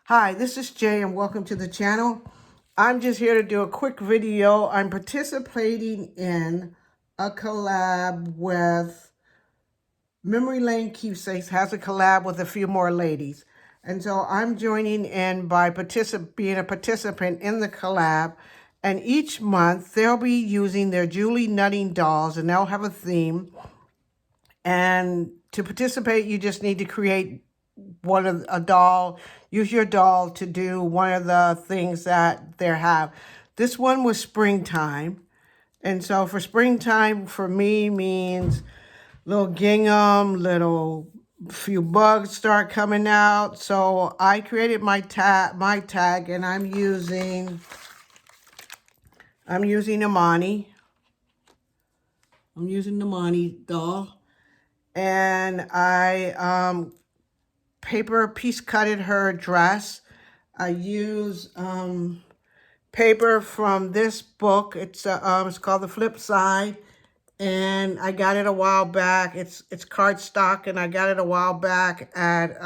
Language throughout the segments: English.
Hi, this is Jay and welcome to the channel. I'm just here to do a quick video. I'm participating in a collab with Memory Lane Keepsakes, has a collab with a few more ladies. And so I'm joining in by being a participant in the collab. And each month they'll be using their Julie Nutting dolls and they'll have a theme. And to participate, you just need to create a doll, use your doll to do one of the things that they have. This one was springtime. And so for springtime, for me, means little gingham, little few bugs start coming out. So I created my tag, and I'm using Amani. I'm using the Amani doll. And I paper piece cutted her dress. I use paper from this book. It's called The Flip Side, and I got it a while back. It's cardstock, and I got it a while back at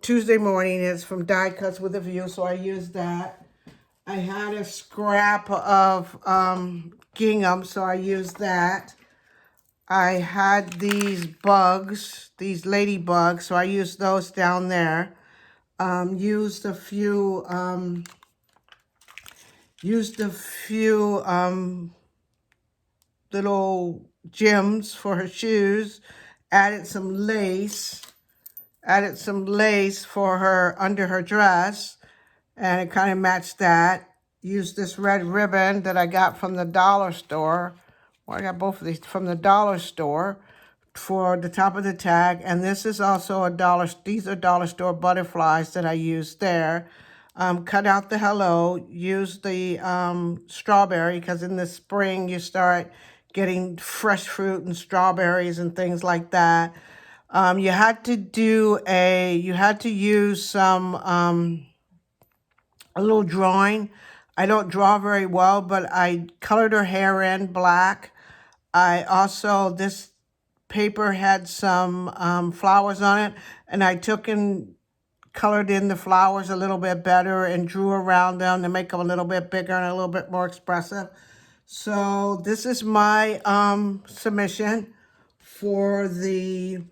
Tuesday Morning. It's from Die Cuts with a View, so I used that. I had a scrap of gingham, so I used that. I had these bugs, these ladybugs, so I used those down there. Used a few little gems for her shoes. Added some lace for her under her dress, and it kind of matched that. Used this red ribbon that I got from the dollar store. Well, I got both of these from the dollar store for the top of the tag. And this is also these are dollar store butterflies that I used there. Cut out the hello, use the strawberry, because in the spring you start getting fresh fruit and strawberries and things like that. You had to use some a little drawing. I don't draw very well, but I colored her hair in black. This paper had some flowers on it, and I took and colored in the flowers a little bit better and drew around them to make them a little bit bigger and a little bit more expressive. So this is my submission for the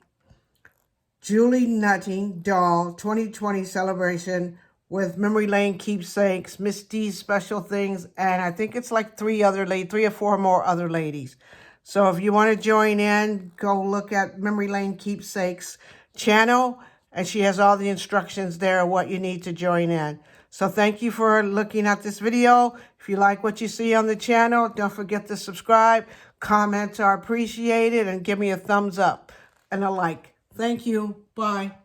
Julie Nutting Doll 2020 celebration with Memory Lane Keepsakes, Miss Dees Special Things, and I think it's like three or four more other ladies. So if you want to join in, go look at Memory Lane Keepsakes channel, and she has all the instructions there what you need to join in. So thank you for looking at this video. If you like what you see on the channel, don't forget to subscribe. Comments are appreciated, and give me a thumbs up and a like. Thank you. Bye.